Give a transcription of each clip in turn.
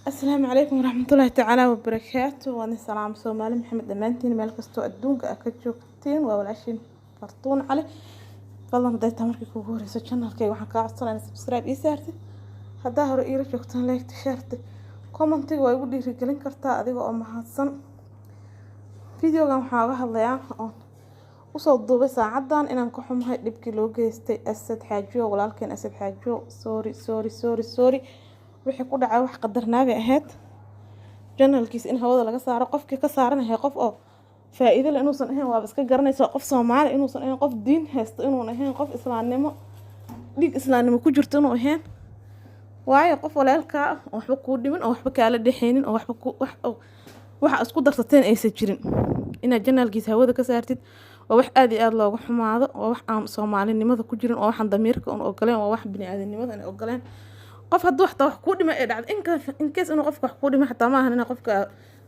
السلام عليكم ورحمة الله تعالى وبركاته. وأنا سلام سومالي محمد أمانتين مeel kastoo adduunka ka joogteen waa walaashin fartuun cali fadlan haday tahay markii kugu horeyso channelkayga waxaan kaa codsanayaa inaad subscribe ii saartid haddaa hore iila joogtaan like share commentiga waa igu dhiirigelin kartaa adiga oo mahadsan. Videogan waxaan uga hadlayaa oo usoo duubay saacadan inaan ka xumahay dhibkii loo geystay Asad Xaajiyo walaalkeen Asad Xaajiyo sorry wixii ku dhacay wax qadarnaaga ahayd channelkiisa in hawada laga saaro qofkii ka saaranahay qof oo faa'iido leh inuusan ahayn waa iska garanaysaa qof Soomaali inuusan ahayn qof diin haysto inuusan ahayn qof islaamnimo dhiig islaamnimo ku jirto inuu ahayn waayo qof walaalka oo waxba ku dhimin oo waxba kala dhaxaynin oo waxa isku darsateen aysan jirin inaad channelkiisa hawada ka saartid waa wax aad iyo aad looga xumaado oo wax aan Soomaalinimada ku jirin oo waxan damiirka oo ogoleen oo wax bini'aadanimada aan ogoleen qof hadduu wax ku dhimay ee dhacdo in case inuu qofka wax ku dhimay xataa ma ahan in qofka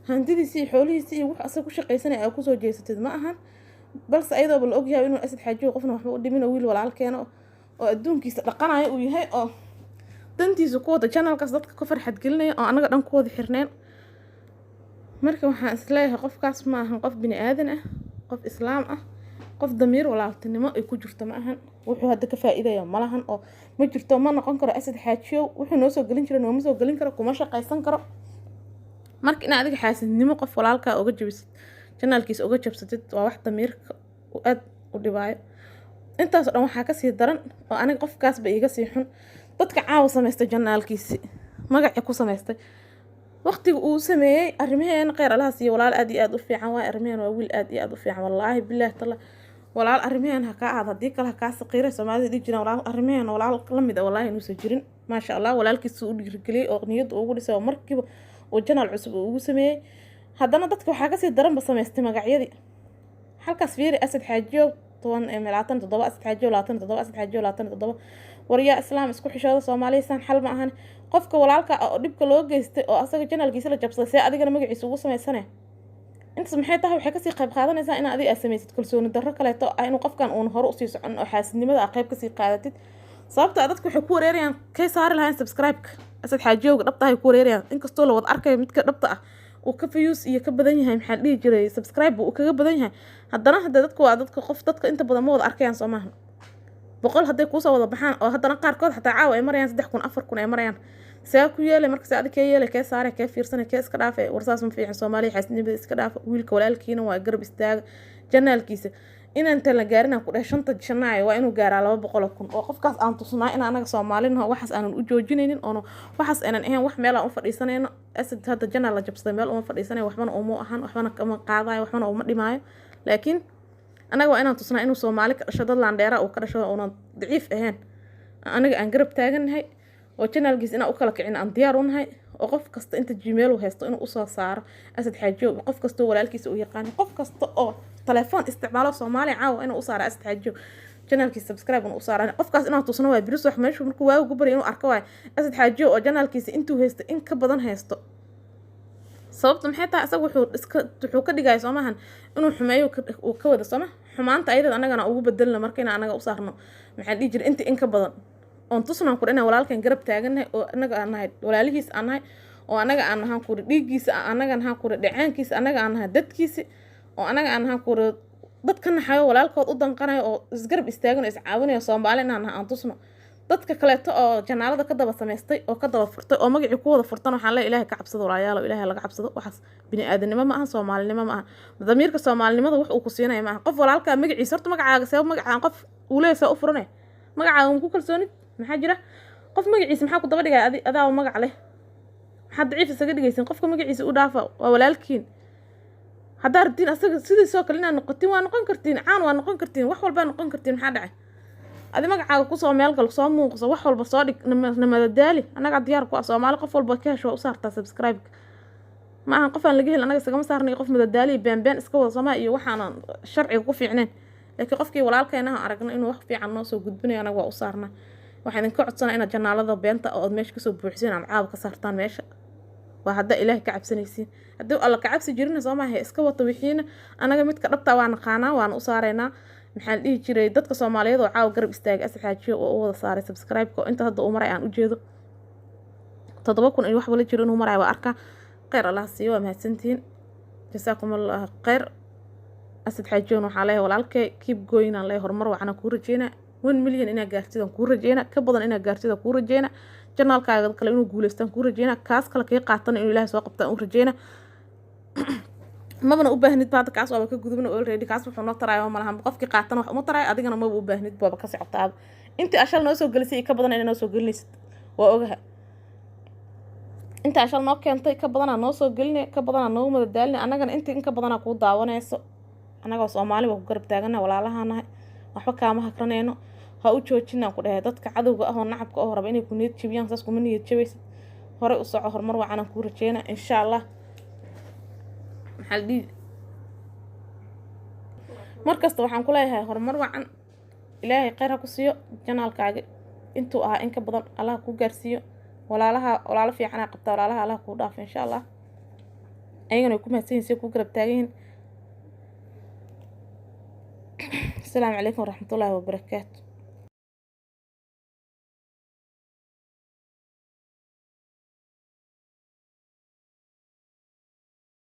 hantidiisa iyo xoolihiisa iyo wax asaga ku shaqaysanay ay ku soo jeesatid ma ahan balse ayadoo la og yahay inuu Asad Xaajiyo qofna waxba u dhimin oo wiil walaalkeena oo adduunkiisa dhaqanayo uu yahay oo dantiisa ku wada channelkaas dadka ka farxad gelinaya oo anaga dhan ku wada xirneen marka waxaan isleeyahay qofkaas ma ahan qof bini'aadan ah qof islaam ah qof damiir walaaltinimo ay ku jirto ma ahan wuxuu hadda ka faa'iidayo malahan oo ma jirto ma noqon karo Asad Xaajiyo wuxuu noo soo galin jiray noo ma soo galin karo kuma shaqaysan karo marka in adiga xaasidnimo qof walaalka uga jabisid channelkiisa uga jabsatid waa wax damiirka u aad u dhibaayo intaas oo dhan waxa ka sii daran oo aniga qofkaas ba iga sii xun dadka caawa sameystay channelkiisa magaca ku sameystay waqtiga uu sameeyay arrimaheen qeyr alahaas iyo walaal aad iyo aad u fiican waa arrimaheen waa wiil aad iyo aad u fiican wallahi billaah tala walaal arrimaheen ha ka aad hadii kala ka saqiiray Soomaalida dhig jiraan walaal arrimaheen walaal la mid ah wallahi inuu soo jirin ma sha Allah walaalkiisa u dhiirgeliyay oo niyad ugu dhisay markiiba oo channel cusub ugu sameeyay haddana dadka waxa ka sii daran ba sameystay magacyadii halkaas fiiri Asad Xaajiyo 27 Asad Xaajiyo 27 Asad Xaajiyo 27 wariya islaam isku xishooda Soomaaliyeed xal ma ahan qofka walaalka oo dhibka loo geystay oo asaga channelkiisa la jabsaday si adigana magaciisa ugu sameeysanay inta maxay tahay waxay ka sii qayb qaadanaysaa in adiga aad sameeysid kalsooni darro kale oo ah inuu qofkan uu hore u sii socon oo xaasidnimada qayb ka sii qaadatid sababta dadku waxay ku wareerayaan kay saari lahayn subscribe-ka Asad Xaajiyo dhabta ay ku wareerayaan inkastoo la wada arkayo midka dhabta ah uu ka views iyo ka badan yahay maxaa dhigi jiray subscribe uu kaga badan yahay haddana dadku waa dadka inta badan ma wada arkayaan Soomaaliya boqol haday ku soo wada baxaan oo haddana qaarkood xataa caawa ay marayaan 3000 4000 ay marayaan saa ku yeelay marka saad ka yeelay ka saaray ka fiirsanay ka iska dhaafay warsaas ma fiican Soomaaliya xaasnimada iska dhaaf wiilka walaalkiina waa garab istaag channelkiisa inaan tan la gaarin ku dhahay shanta janaayo waa inuu gaaraa 200,000 oo qofkaas aan tusnaa in anaga Soomaalina waxaas aanan u joojinaynin oo waxaas aanan ahayn wax meel aan u fadhiisanayno Asad hadda channel la jabsaday meel uma fadhiisanay waxbana uma ahan waxbana kama qaadayo waxbana uma dhimaayo laakiin anaga waa inaan tusnaa inuu Soomaali ka dhasho dad laandheera oo ka dhasho oo daciif ahayn anaga aan garab taaganahay oo channelkiisa inaan u kala kicin aan diyaar u nahay oo qof kasta inta Gmail u haysto inuu u soo saaro Asad Xaajiyo qof kasta walaalkiisa u yaqaan qof kasta oo telefoon isticmaalo Soomaali caawa inuu u saaro Asad Xaajiyo channelkiisa subscribe inuu u saaro qofkaas inaan tusno waa biris wax meeshu markuu waa ugu bari inuu arko waa Asad Xaajiyo oo channelkiisa intuu haysto in ka badan haysto sababta maxay tahay asagu wuxuu ka dhigay Soomahan inuu xumeeyo uu ka wada Soomaa xumaanta ayada anagana ugu bedelna markayna anaga u saarno maxaa dhigi jiray inta in ka badan on tusnaan ku inaan walaalkan garab taaganahay oo anaga aan nahay walaalihiis aan nahay oo anaga aan nahan ku dhiigiisa anaga aan nahan ku dhacaankiisa anaga aan nahay dadkiisa oo anaga aan nahan ku dadka naxayo walaalkood u danqanayo oo isgarab istaaganayo is caawinayo Soomaalina aan tusno dadka kale oo janaalada ka daba sameystay oo ka daba furtay oo magacii ku wada furtan waxaan la Ilaahay ka cabsado walaalayaal Ilaahay laga cabsado waxaas bini'aadanimo ma aha Soomaalinimo ma aha damiirka Soomaalinimada wax uu ku siinay ma aha qof walaalka magaciisa horta magacaaga sabab magacaan qof uu leeyahay u furanay magacaaga ku kalsoonid maxaa jira qof magaciisa maxaa ku daba dhigay adaa magac leh maxaa daciif isaga dhigaysan qofka magaciisa u dhaafa waa walaalkiin hadda rabtiin asaga sidoo kale inaad noqotiin waa noqon kartiin caan waa noqon kartiin wax walba noqon kartiin maxaa dhacay adi magacaaga ku soo meel gal soo muuqso wax walba soo dhig namada daali anaga diyaar ku ah Soomaali qof walba ka hesho u saarta subscribe ma aha qof aan laga helin anaga sagama saarnay qof madadaali been iska wada Soomaa iyo waxaan sharciga ku fiicneen laakiin qofkii walaalkeena aragna inuu wax fiican noo soo gudbinayo anaga waa u saarnaa waxaan idin ka codsanaa inaad channelada beenta oo meesha ka soo buuxiseen aan caab ka saartaan meesha waa hadda Ilaahay ka cabsanaysiin haddii alla ka cabsi jirina Soomaaliya iska wata wixiina anaga midka dhabta waan qaaná waan u saareynaa maxaan dhihi jiray dadka Soomaaliyeed oo caaw garab istaag Asad Xaajiyo oo wada saaray subscribe-ka inta hadda u maray aan u jeedo 7,000 iyo wax wala jiro inuu marayo waa arkaa khayr Allah siiyo waa mahadsantiin jasaakumullahu khayr asad xaajoon waxaa leeyahay walaalkay keep going aan leeyahay horumar waxaan ku rajeynaa 1 milyan inaa gaartidaan ku rajeynaa ka badan inaa gaartidaan ku rajeynaa janaalkaaga kale inuu guuleystaan ku rajeynaa kaas kale kii qaatan inuu ilaahay soo qabtaan u rajeynaa mabana u baahnid baad kaas oo ka gudubna already kaas wuxuu noo tarayo malahan qofkii qaatan wax uma tarayo adigana ma u baahnid baba ka socotaa intii ashal noo soo galisay ka badan inaa noo soo galinaysid waa ogaha inta ashal noo keentay ka badan noo soo galinay ka badan noo madadaalnay anagana intii in ka badan ku daawanayso anaga Soomaali waa ku garab taagana walaalahanahay waxba kaama hakranayno ha u joojinaan ku dhahay dadka cadowga ah oo nacabka oo raba inay ku niyad jabiyaan saas kuma niyad jabaysid hore u soco horumar waxaan ku rajeynaa insha Allah maxaldi markasta waxaan ku leeyahay horumar waxaan ilaahay khayr ha ku siiyo janaalkaaga intuu ahaa in ka badan Allah ku gaarsiiyo walaalo fiican ay qabtaa walaalaha Allah ku dhaaf insha Allah ayagana ku mahadsanyihiin ku garab taageen السلام عليكم ورحمة الله وبركاته.